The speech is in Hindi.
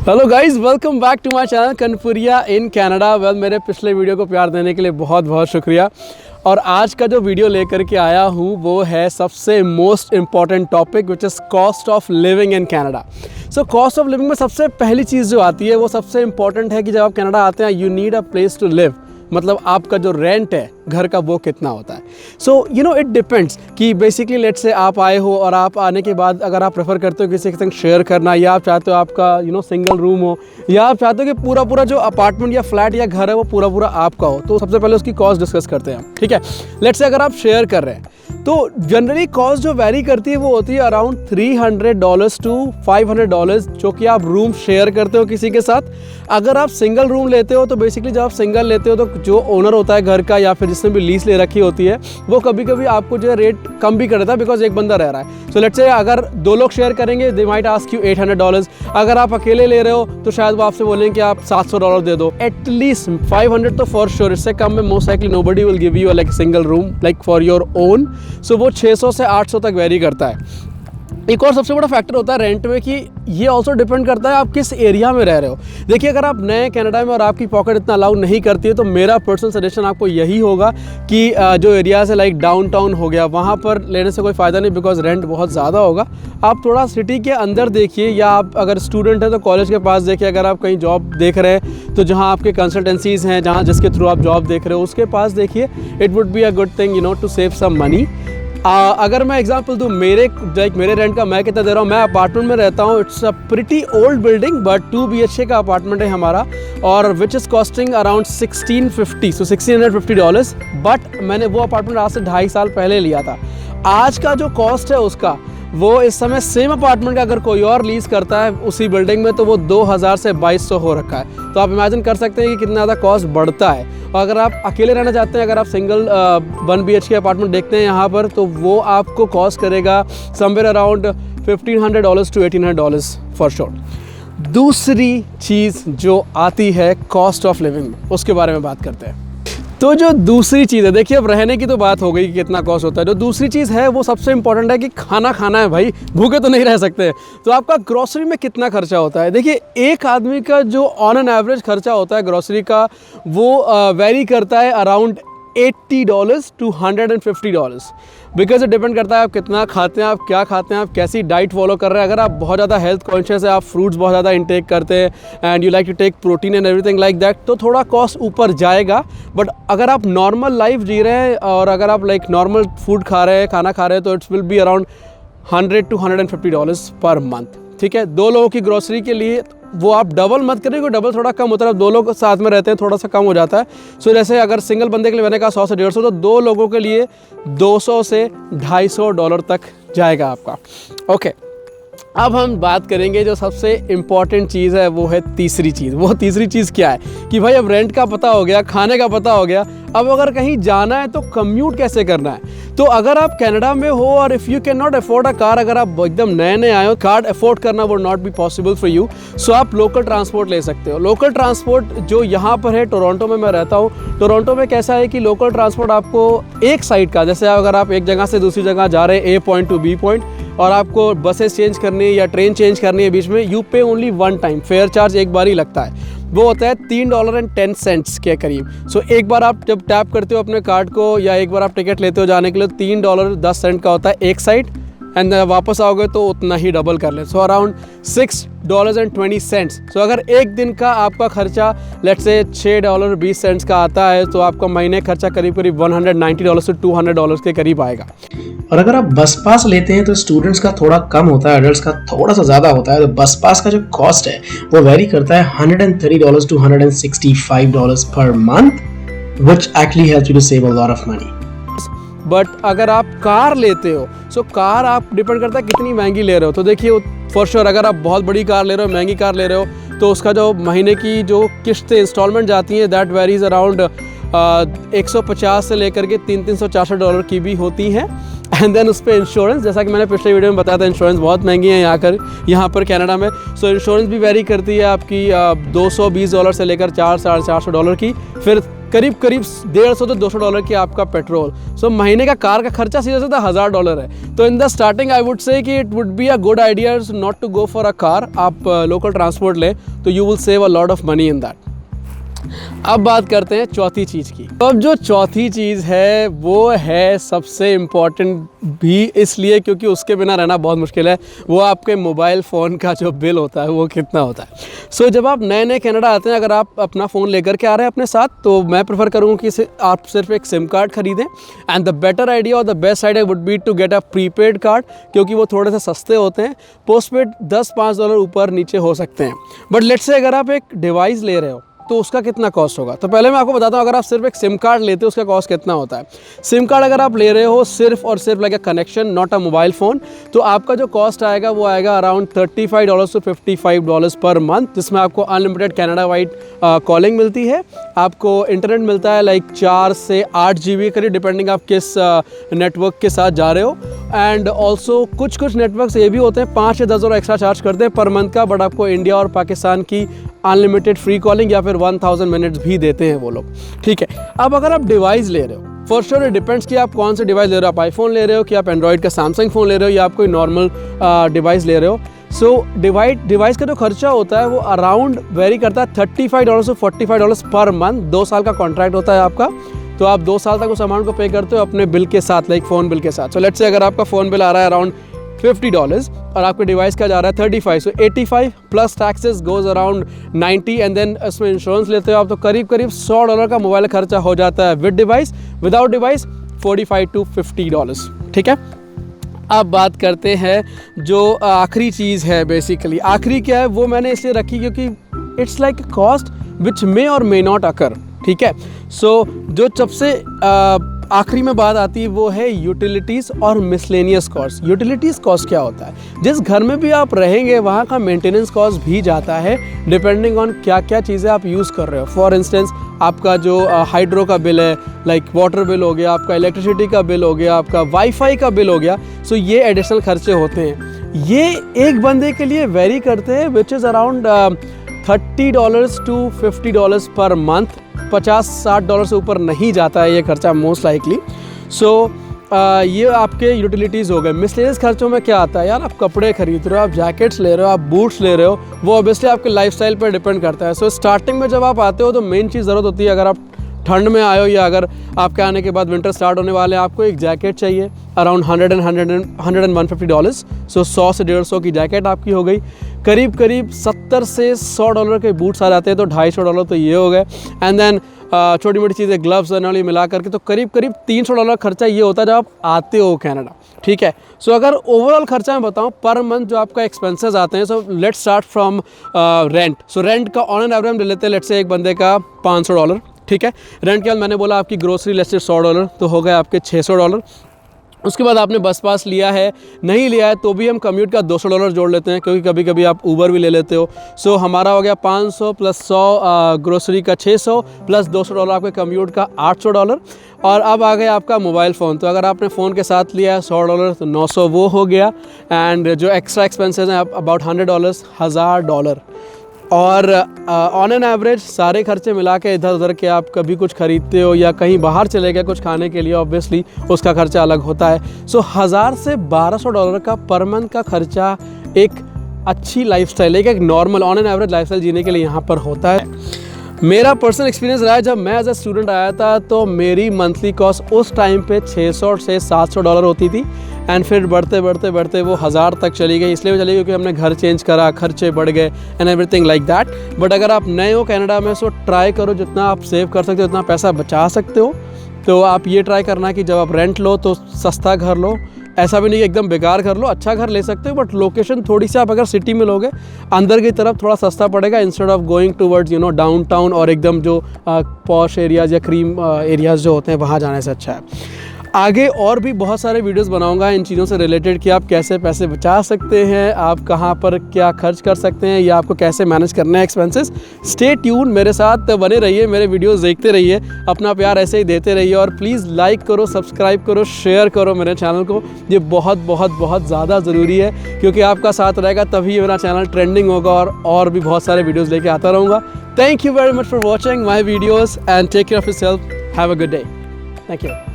Hello guys, welcome back to my channel Kanpuriya in Canada. Well, मेरे पिछले वीडियो को प्यार देने के लिए बहुत बहुत शुक्रिया। और आज का जो वीडियो लेकर के आया हूँ वो है सबसे most important topic which is cost of living in Canada. So cost of living में सबसे पहली चीज़ जो आती है वो सबसे इम्पॉर्टेंट है कि जब आप कनाडा आते हैं you need a place to live. मतलब आपका जो रेंट है घर का वो कितना होता है। So you know it depends कि बेसिकली लेट्स से आप आए हो और आप आने के बाद अगर आप प्रेफर करते हो किसी के संग शेयर करना, या आप चाहते हो आपका सिंगल रूम हो, या आप चाहते हो कि पूरा जो अपार्टमेंट या फ्लैट या घर है वो पूरा आपका हो, तो सबसे पहले उसकी कॉस्ट डिस्कस करते हैं। ठीक है, लेट्स से अगर आप शेयर कर रहे हैं तो जनरली कॉस्ट जो वैरी करती है वो होती है अराउंड $300 to $500 जो कि आप रूम शेयर करते हो किसी के साथ। अगर आप सिंगल रूम लेते हो तो बेसिकली जब आप सिंगल लेते हो तो जो ओनर होता है घर का या फिर जिसने भी लीज ले रखी होती है वो कभी कभी आपको जो है रेट कम भी कर देता है बिकॉज एक बंदा रह रहा है। सो लेट्स से अगर दो लोग शेयर करेंगे दे माइट आस्क यू $800। अगर आप अकेले ले रहे हो तो शायद वो आपसे बोलेंगे कि आप $700 दे दो। एटलीस्ट 500 तो फॉर श्योर, इससे कम में most likely nobody will give you like single room like for your own. So वो 600 से 800 तक वेरी करता है। एक और सबसे बड़ा फैक्टर होता है रेंट में कि ये ऑल्सो डिपेंड करता है आप किस एरिया में रह रहे हो। देखिए, अगर आप नए कनाडा में और आपकी पॉकेट इतना अलाउ नहीं करती है तो मेरा पर्सनल सजेशन आपको यही होगा कि जो एरियाज है लाइक डाउनटाउन हो गया वहाँ पर लेने से कोई फ़ायदा नहीं बिकॉज रेंट बहुत ज़्यादा होगा। आप थोड़ा सिटी के अंदर देखिए, या आप अगर स्टूडेंट हैं तो कॉलेज के पास देखिए। अगर आप कहीं जॉब देख रहे हैं तो जहाँ आपके कंसल्टेंसीज़ हैं, जहाँ जिसके थ्रू आप जॉब देख रहे हो उसके पास देखिए। It would be a good thing to save some money. अगर मैं एग्जांपल दूँ मेरे रेंट का मैं कितना दे रहा हूँ, मैं अपार्टमेंट में रहता हूँ। It's a pretty old building but 2 BHK का अपार्टमेंट है हमारा और which is costing around $1650 but मैंने वो अपार्टमेंट आज से 2.5 साल पहले लिया था। आज का जो कॉस्ट है उसका वो इस समय सेम अपार्टमेंट का अगर कोई और लीज़ करता है उसी बिल्डिंग में तो वो 2000 से 2200 हो रखा है। तो आप इमेजिन कर सकते हैं कि कितना ज़्यादा कॉस्ट बढ़ता है। और अगर आप अकेले रहना चाहते हैं, अगर आप सिंगल 1 BHK अपार्टमेंट देखते हैं यहाँ पर, तो वो आपको कॉस्ट करेगा somewhere around $1500 to $1800 for sure. दूसरी चीज़ जो आती है कॉस्ट ऑफ लिविंग में, उसके बारे में बात करते हैं। तो जो दूसरी चीज़ है, देखिए अब रहने की तो बात हो गई कि कितना कॉस्ट होता है। जो दूसरी चीज़ है वो सबसे इंपॉर्टेंट है कि खाना खाना है भाई, भूखे तो नहीं रह सकते। तो आपका ग्रोसरी में कितना खर्चा होता है। देखिए, एक आदमी का जो ऑन एन एवरेज खर्चा होता है ग्रोसरी का वो वेरी करता है around $80 to $150 because it depend करता है आप कितना खाते हैं, आप क्या खाते हैं, आप कैसी डाइट फॉलो कर रहे हैं। अगर आप बहुत ज़्यादा हेल्थ कॉन्शियस है, आप फ्रूट्स बहुत ज़्यादा इंटेक करते हैं and you like to take protein and everything like that, तो थोड़ा कॉस्ट ऊपर जाएगा। बट अगर आप नॉर्मल लाइफ जी रहे हैं और अगर आप लाइक नॉर्मल फूड खा रहे हैं, खाना खा रहे हैं, तो it's will be around $100 to $150 per month. ठीक है, 2 लोगों की ग्रोसरी के लिए वो आप डबल मत करें, डबल थोड़ा कम होता है। 2 लोग साथ में रहते हैं थोड़ा सा कम हो जाता है। सो जैसे अगर सिंगल बंदे के लिए मैंने कहा 100 से 150, तो 2 लोगों के लिए $200 से $250 तक जाएगा आपका। ओके, अब हम बात करेंगे जो सबसे इम्पॉर्टेंट चीज़ है वो है तीसरी चीज़। वो तीसरी चीज़ क्या है कि भाई अब रेंट का पता हो गया, खाने का पता हो गया, अब अगर कहीं जाना है तो कम्यूट कैसे करना है। तो अगर आप कनाडा में हो और if you can not afford a car, अगर आप एकदम नए आए हो, कार अफोर्ड करना would not be possible for you, so आप लोकल ट्रांसपोर्ट ले सकते हो। लोकल ट्रांसपोर्ट जो यहाँ पर है, टोरंटो में मैं रहता हूँ। टोरंटो में कैसा है कि लोकल ट्रांसपोर्ट आपको एक साइड का, जैसे अगर आप एक जगह से दूसरी जगह जा रहे हैं A point two B point और आपको बसेस चेंज करनी है या ट्रेन चेंज करनी है बीच में, यू पे ओनली 1 टाइम। फेयर चार्ज एक बार ही लगता है, वो होता है $3.10 के करीब। सो एक बार आप जब टैप करते हो अपने कार्ड को या एक बार आप टिकट लेते हो जाने के लिए, $3.10 का होता है एक साइड एंड वापस आओगे तो उतना ही डबल कर ले, सो अराउंड $6.20। सो अगर एक दिन का आपका खर्चा लेट्स से $6.20 का आता है तो आपका महीने खर्चा करीब $190 से $200 के करीब आएगा। और अगर आप बस पास लेते हैं तो स्टूडेंट्स का थोड़ा कम होता है, एडल्ट्स का थोड़ा सा ज़्यादा होता है। तो बस पास का जो कॉस्ट है वो वेरी करता है $130 to $165 per month, which actually helps you to save a lot of money. But अगर आप कार लेते हो, सो कार आप डिपेंड करता है कितनी महंगी ले रहे हो। तो देखिए फॉर श्योर अगर आप बहुत बड़ी कार ले रहे हो, महंगी कार ले रहे हो, तो उसका जो महीने की जो किस्तें इंस्टॉलमेंट जाती हैं दैट वेरीज अराउंड 150 से लेकर के $300-400 की भी होती हैं। एंड देन उस पर इंश्योरेंस, जैसा कि मैंने पिछले वीडियो में बताया था, इंश्योरेंस बहुत महंगी है यहाँ पर कनाडा में। सो इंश्योरेंस भी वेरी करती है आपकी $220 से लेकर $400-450 की। फिर करीब करीब $150 से $200 की आपका पेट्रोल। सो महीने का कार का खर्चा सीधा सीधा $1000 है। तो in the starting I would say कि it would be a good idea not to go for a car. आप लोकल ट्रांसपोर्ट लें तो you will save a lot of money in that. अब बात करते हैं चौथी चीज़ की। तो अब जो चौथी चीज़ है वो है सबसे इम्पॉर्टेंट भी इसलिए क्योंकि उसके बिना रहना बहुत मुश्किल है, वो आपके मोबाइल फ़ोन का जो बिल होता है वो कितना होता है। सो जब आप नए नए कनाडा आते हैं, अगर आप अपना फ़ोन लेकर के आ रहे हैं अपने साथ, तो मैं प्रेफर करूँगा कि आप सिर्फ एक सिम कार्ड खरीदें। एंड द बेटर आइडिया और the best idea would be to get a prepaid card, क्योंकि वो थोड़े से सस्ते होते हैं। पोस्टपेड $10-5 ऊपर नीचे हो सकते हैं। बट लेट्स से अगर आप एक डिवाइस ले रहे हो तो उसका कितना कॉस्ट होगा। तो पहले मैं आपको बताता हूँ, अगर आप सिर्फ एक सिम कार्ड लेते हो उसका कॉस्ट कितना होता है। सिम कार्ड अगर आप ले रहे हो सिर्फ और सिर्फ like a connection, not a mobile phone, तो आपका जो कॉस्ट आएगा वो आएगा अराउंड $35 to $55 पर मंथ, जिसमें आपको अनलिमिटेड कनाडा वाइड कॉलिंग मिलती है। आपको इंटरनेट मिलता है लाइक 4 से 8 GB करीब, डिपेंडिंग आप किस नेटवर्क के साथ जा रहे हो। एंड ऑल्सो कुछ नेटवर्क्स ये भी होते हैं 5 या 10 एक्स्ट्रा चार्ज करते हैं पर मंथ का, बट आपको इंडिया और पाकिस्तान की अनलिमिटेड फ्री कॉलिंग या फिर 1000 मिनट्स भी देते हैं वो लोग। ठीक है, अब अगर आप डिवाइस ले रहे हो, फॉर श्योर इट डिपेंड्स कि आप कौन सा डिवाइस ले रहे हो। आप आईफोन ले रहे हो कि आप एंड्रॉइड का सैमसंग फ़ोन ले रहे हो या आप कोई नॉर्मल डिवाइस ले रहे हो। सो डिवाइस का जो खर्चा होता है वो अराउंड वेरी करता है $35 to $45 पर मंथ। 2 साल का कॉन्ट्रैक्ट होता है आपका, तो आप 2 साल तक उस अमाउंट को पे करते हो अपने बिल के साथ, लाइक फ़ोन बिल के साथ। सो लेट्स से अगर आपका फ़ोन बिल आ रहा है अराउंड $50 और आपके डिवाइस का जा रहा है 35, so 85 plus taxes goes around 90, and then इसमें इंश्योरेंस लेते हो आप तो करीब करीब $100 का मोबाइल खर्चा हो जाता है with device. Without device $45 to $50। ठीक है, अब बात करते हैं जो आखिरी चीज़ है। बेसिकली आखिरी क्या है वो मैंने इसलिए रखी क्योंकि it's like a cost which may और मे नॉट अकर। ठीक है, सो जो सबसे आखिरी में बात आती है वो है यूटिलिटीज़ और मिसलेनियस कॉस्ट। यूटिलिटीज़ कॉस्ट क्या होता है, जिस घर में भी आप रहेंगे वहाँ का मेंटेनेंस कॉस्ट भी जाता है डिपेंडिंग ऑन क्या क्या चीज़ें आप यूज़ कर रहे हो। फॉर इंस्टेंस आपका जो हाइड्रो का बिल है, लाइक वाटर बिल हो गया, आपका इलेक्ट्रिसिटी का बिल हो गया, आपका वाईफाई का बिल हो गया। सो ये एडिशनल खर्चे होते हैं। ये एक बंदे के लिए वेरी करते हैं which is around $30 to $50 per month. $50-60 से ऊपर नहीं जाता है ये खर्चा मोस्ट लाइकली। सो ये आपके यूटिलिटीज़ हो गए। मिसलेनियस खर्चों में क्या आता है यार, आप कपड़े खरीद रहे हो, आप जैकेट्स ले रहे हो, आप बूट्स ले रहे हो, वो ऑब्वियसली आपके लाइफस्टाइल पर डिपेंड करता है। सो स्टार्टिंग में जब आप आते हो तो मेन चीज़ ज़रूरत होती है, अगर आप ठंड में आए हो या अगर आपके आने के बाद विंटर स्टार्ट होने वाले हैं, आपको एक जैकेट चाहिए अराउंड $100-150। सो 100 से 150 की जैकेट आपकी हो गई। करीब करीब $70 से $100 के बूट्स आ जाते हैं तो $250 तो ये हो गए। एंड देन छोटी मोटी चीज़ें ग्लव्स एंड मिला करके तो करीब करीब $300 खर्चा ये होता है जब आप आते हो कनाडा। ठीक है, सो अगर ओवरऑल खर्चा मैं बताऊं पर मंथ जो आपका एक्सपेंसेस आते हैं, so let's start from rent. So rent का ऑन एन एवरेज ले लेते हैं, लेट्स से एक बंदे का $500। ठीक है, रेंट के बाद मैंने बोला आपकी ग्रोसरी लेट्स से $100 तो हो गए आपके $600। उसके बाद आपने बस पास लिया है, नहीं लिया है तो भी हम कम्यूट का $200 जोड़ लेते हैं, क्योंकि कभी कभी आप ऊबर भी ले लेते हो। सो हमारा हो गया 500 प्लस 100 ग्रोसरी का 600 प्लस $200 आपके कम्यूट का $800। और अब आ गया आपका मोबाइल फ़ोन। तो अगर आपने फ़ोन के साथ लिया है $100 तो 900 वो हो गया। एंड जो एक्स्ट्रा एक्सपेंसेस हैं अबाउट $100, $1000। और ऑन एन एवरेज सारे खर्चे मिला के इधर उधर के आप कभी कुछ ख़रीदते हो या कहीं बाहर चले गए कुछ खाने के लिए, ऑब्वियसली उसका खर्चा अलग होता है। सो $1000 से $1200 का पर मंथ का खर्चा एक अच्छी लाइफस्टाइल, एक normal on an average lifestyle जीने के लिए यहाँ पर होता है। मेरा पर्सनल एक्सपीरियंस रहा है, जब मैं एज अ स्टूडेंट आया था तो मेरी मंथली कॉस्ट उस टाइम पे $600 से $700 होती थी। एंड फिर बढ़ते बढ़ते बढ़ते वो 1000 तक चली गई। इसलिए चली गई क्योंकि हमने घर चेंज करा, खर्चे बढ़ गए and everything like that. But अगर आप नए हो कनाडा में, सो ट्राई करो जितना आप सेव कर सकते हो उतना पैसा बचा सकते हो। तो आप ये ट्राई करना कि जब आप रेंट लो तो सस्ता घर लो। ऐसा भी नहीं कि एकदम बेकार घर लो, अच्छा घर ले सकते हो, बट लोकेशन थोड़ी सी आप अगर सिटी में लोगे अंदर की तरफ थोड़ा सस्ता पड़ेगा, instead of going towards down town और एकदम जो पॉश एरियाज़ या क्रीम एरियाज़ जो होते हैं वहाँ जाने से अच्छा है। आगे और भी बहुत सारे वीडियोस बनाऊंगा इन चीज़ों से रिलेटेड कि आप कैसे पैसे बचा सकते हैं, आप कहाँ पर क्या खर्च कर सकते हैं या आपको कैसे मैनेज करना है एक्सपेंसेस। स्टे ट्यून, मेरे साथ बने रहिए, मेरे वीडियोस देखते रहिए, अपना प्यार ऐसे ही देते रहिए और प्लीज़ लाइक करो, सब्सक्राइब करो, शेयर करो मेरे चैनल को। ये बहुत बहुत बहुत ज़्यादा ज़रूरी है क्योंकि आपका साथ रहेगा तभी मेरा चैनल ट्रेंडिंग होगा और भी बहुत सारे वीडियोज़ लेके आता रहूँगा। Thank you very much for watching my videos and take care of yourself. Have a good day. Thank you.